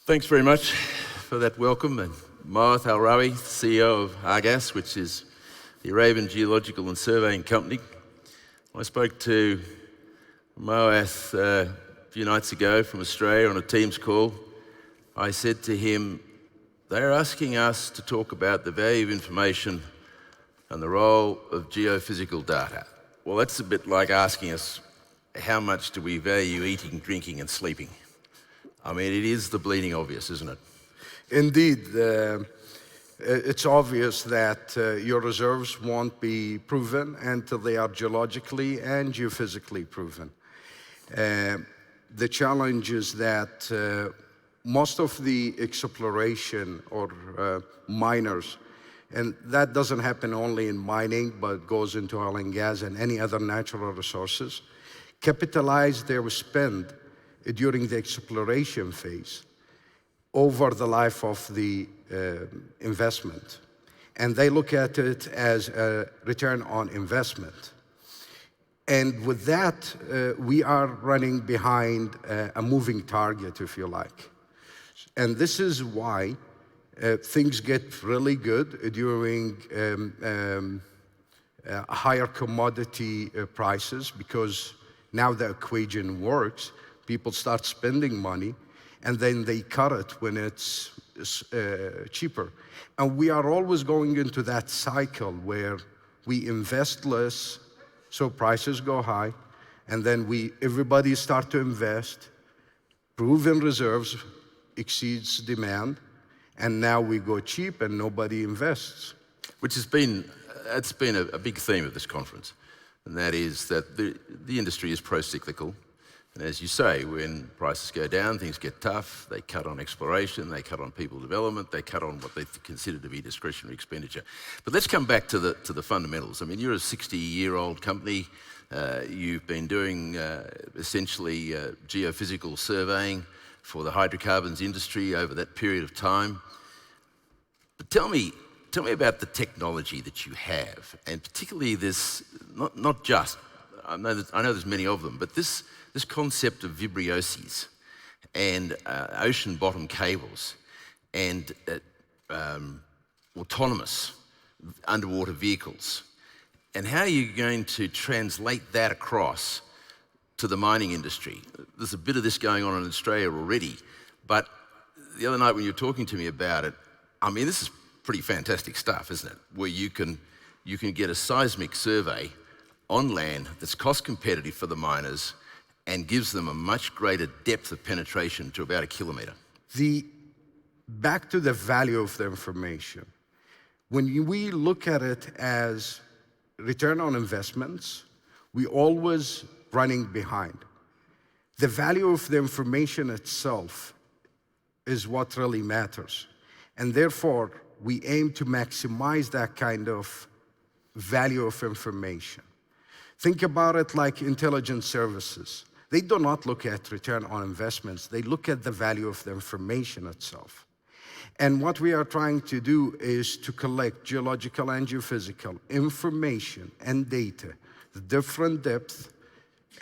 Thanks very much for that welcome. And Moath Al-Rawi, CEO of Argas, which is the Arabian Geological and Surveying Company. I spoke to Moath a few nights ago from Australia on a Teams call. I said to him, they're asking us to talk about the value of information and the role of geophysical data. Well, that's a bit like asking us, how much do we value eating, drinking, and sleeping? I mean, it is the bleeding obvious, isn't it? Indeed. It's obvious that your reserves won't be proven until they are geologically and geophysically proven. The challenge is that most of the exploration or miners, and that doesn't happen only in mining, but goes into oil and gas and any other natural resources, capitalize their spend during the exploration phase over the life of the investment. And they look at it as a return on investment. And with that, we are running behind a moving target, if you like. And this is why things get really good during higher commodity prices, because now the equation works. People start spending money, and then they cut it when it's cheaper. And we are always going into that cycle where we invest less, so prices go high, and then everybody start to invest, proven reserves exceeds demand, and now we go cheap and nobody invests. Which has been, it's been a big theme of this conference, and that is that the industry is pro-cyclical. And as you say, when prices go down, things get tough. They cut on exploration, they cut on people development, they cut on what they consider to be discretionary expenditure. But let's come back to the fundamentals. I mean, you're a 60-year-old company. You've been doing essentially geophysical surveying for the hydrocarbons industry over that period of time. But tell me about the technology that you have, and particularly this, not just, I know there's many of them, but this concept of vibrioses and ocean bottom cables and autonomous underwater vehicles, and how you're going to translate that across to the mining industry. There's a bit of this going on in Australia already, but the other night when you were talking to me about it, I mean, this is pretty fantastic stuff, isn't it? Where you can get a seismic survey on land that's cost competitive for the miners and gives them a much greater depth of penetration to about 1 kilometre. Back to the value of the information. When we look at it as return on investments, we always running behind. The value of the information itself is what really matters. And therefore, we aim to maximize that kind of value of information. Think about it like intelligence services. They do not look at return on investments. They look at the value of the information itself. And what we are trying to do is to collect geological and geophysical information and data, the different depth,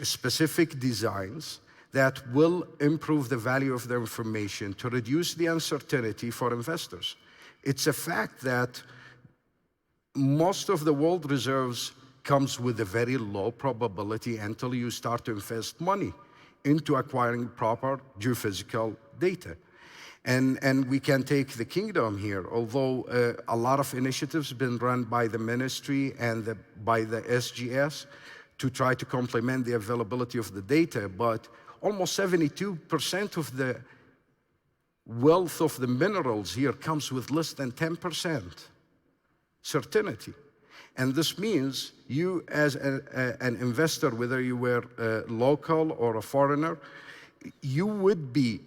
specific designs that will improve the value of the information to reduce the uncertainty for investors. It's a fact that most of the world reserves comes with a very low probability until you start to invest money into acquiring proper geophysical data. And we can take the kingdom here, although a lot of initiatives have been run by the ministry and by the SGS to try to complement the availability of the data, but almost 72% of the wealth of the minerals here comes with less than 10% certainty. And this means you as an investor, whether you were local or a foreigner, you would be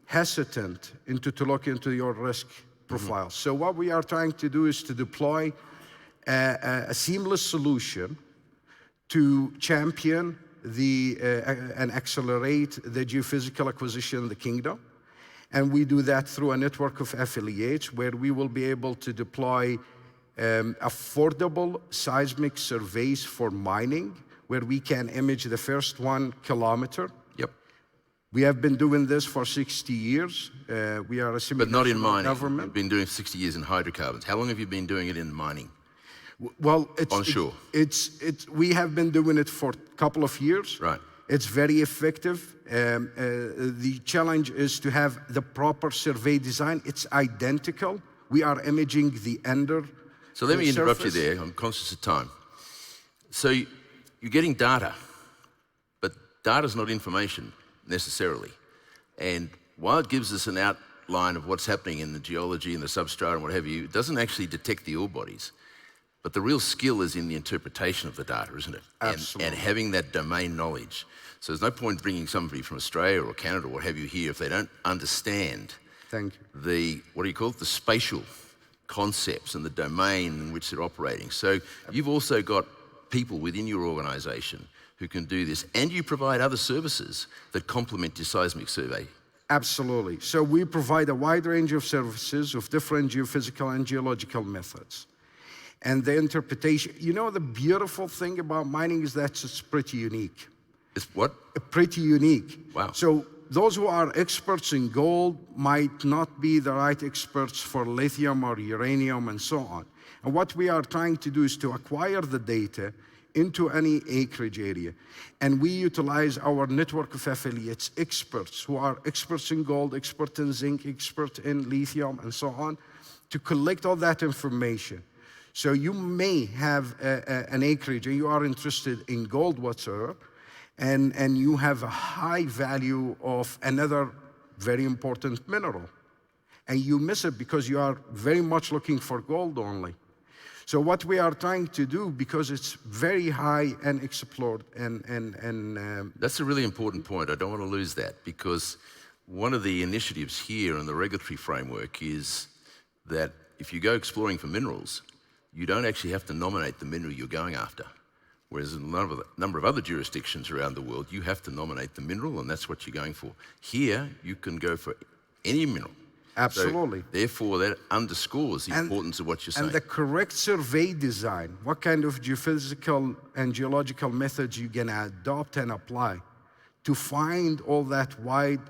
hesitant to look into your risk profile. So what we are trying to do is to deploy a seamless solution to champion and accelerate the geophysical acquisition in the kingdom. And we do that through a network of affiliates where we will be able to deploy affordable seismic surveys for mining, where we can image the first 1 kilometer. Yep. We have been doing this for 60 years. We are a But not in semi-national mining. government. You've been doing 60 years in hydrocarbons. How long have you been doing it in mining? Well, Onshore. we have been doing it for a couple of years. Right. It's very effective. The challenge is to have the proper survey design. It's identical. We are imaging the under. So let me interrupt you surface. there. I'm conscious of time. So you're getting data, but data's not information necessarily. And while it gives us an outline of what's happening in the geology and the substrata and what have you, it doesn't actually detect the ore bodies. But the real skill is in the interpretation of the data, isn't it? Absolutely. And having that domain knowledge. So there's no point bringing somebody from Australia or Canada or what have you here if they don't understand Thank you. the, what do you call it, the spatial concepts and the domain in which they're operating. So you've also got people within your organization who can do this, and you provide other services that complement your seismic survey. Absolutely. So we provide a wide range of services of different geophysical and geological methods. And the interpretation, you know, the beautiful thing about mining is that it's pretty unique. It's what? Pretty unique. Wow. So those who are experts in gold might not be the right experts for lithium or uranium and so on. And what we are trying to do is to acquire the data into any acreage area. And we utilize our network of affiliates, experts who are experts in gold, expert in zinc, expert in lithium, and so on, to collect all that information. So you may have an acreage and you are interested in gold whatsoever, and you have a high value of another very important mineral. And you miss it because you are very much looking for gold only. So what we are trying to do, because it's very high and explored, That's a really important point. I don't want to lose that, because one of the initiatives here in the regulatory framework is that if you go exploring for minerals, you don't actually have to nominate the mineral you're going after. Whereas in a number of other jurisdictions around the world, you have to nominate the mineral, and that's what you're going for. Here, you can go for any mineral. absolutely. So, therefore, that underscores the importance of what you're saying. And the correct survey design, what kind of geophysical and geological methods you can adopt and apply to find all that wide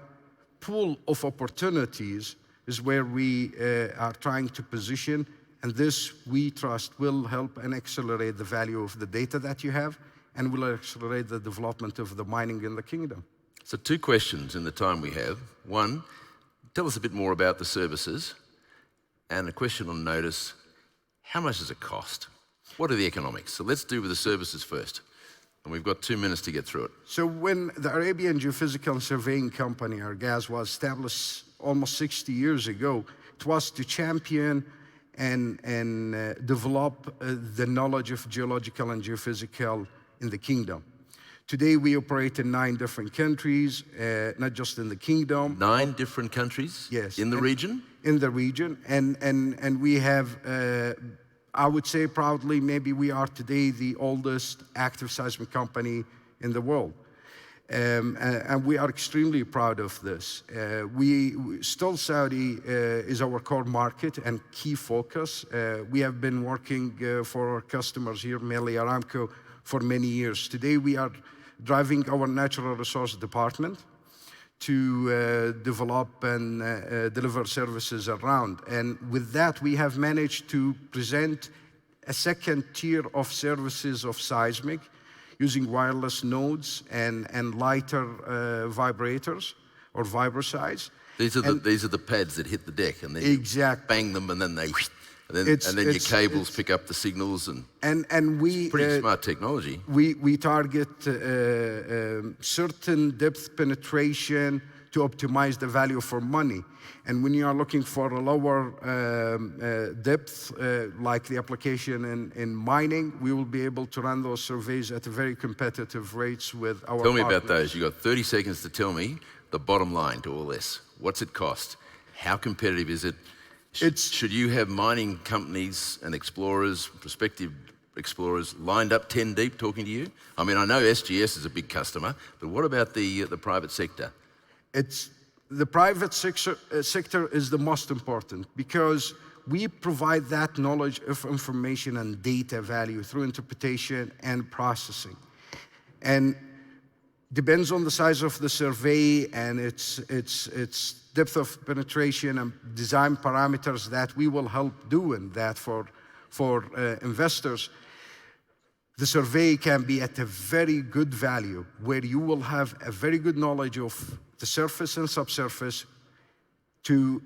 pool of opportunities is where we are trying to position. And this, we trust, will help and accelerate the value of the data that you have, and will accelerate the development of the mining in the kingdom. So 2 questions in the time we have. One, tell us a bit more about the services. And a question on notice, how much does it cost? What are the economics? So let's do with the services first. And we've got 2 minutes to get through it. So when the Arabian Geophysical and Surveying Company, Argaz, was established almost 60 years ago, it was to champion and develop the knowledge of geological and geophysical in the kingdom. Today we operate in 9 different countries, not just in the kingdom. 9 different countries? Yes. In the region? In the region, and we have, I would say proudly, maybe we are today the oldest active seismic company in the world. And we are extremely proud of this. Still Saudi is our core market and key focus. We have been working for our customers here, mainly Aramco, for many years. Today we are driving our natural resource department to develop and deliver services around. And with that, we have managed to present a second tier of services of seismic, using wireless nodes and lighter vibrators or vibrosides. These are the pads that hit the deck, and then Exactly. you bang them, and then they, and then your cables pick up the signals, and we pretty smart technology. We target certain depth penetration to optimize the value for money. And when you are looking for a lower depth, like the application in mining, we will be able to run those surveys at very competitive rates with our Tell me about partners. those. You've got 30 seconds to tell me the bottom line to all this. What's it cost? How competitive is it? Should you have mining companies and explorers, prospective explorers, lined up 10 deep talking to you? I mean, I know SGS is a big customer, but what about the private sector? The private sector is the most important, because we provide that knowledge of information and data value through interpretation and processing. And Depends on the size of the survey and its depth of penetration and design parameters that we will help doing that for investors. The survey can be at a very good value where you will have a very good knowledge of the surface and subsurface to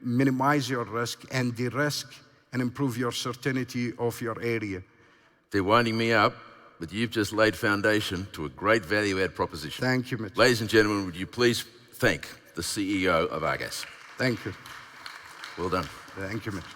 minimize your risk and de-risk and improve your certainty of your area. They're winding me up, but you've just laid foundation to a great value-add proposition. Thank you, Mitch. Ladies and gentlemen, would you please thank the CEO of Argas? Thank you. Well done. Thank you, Mitch.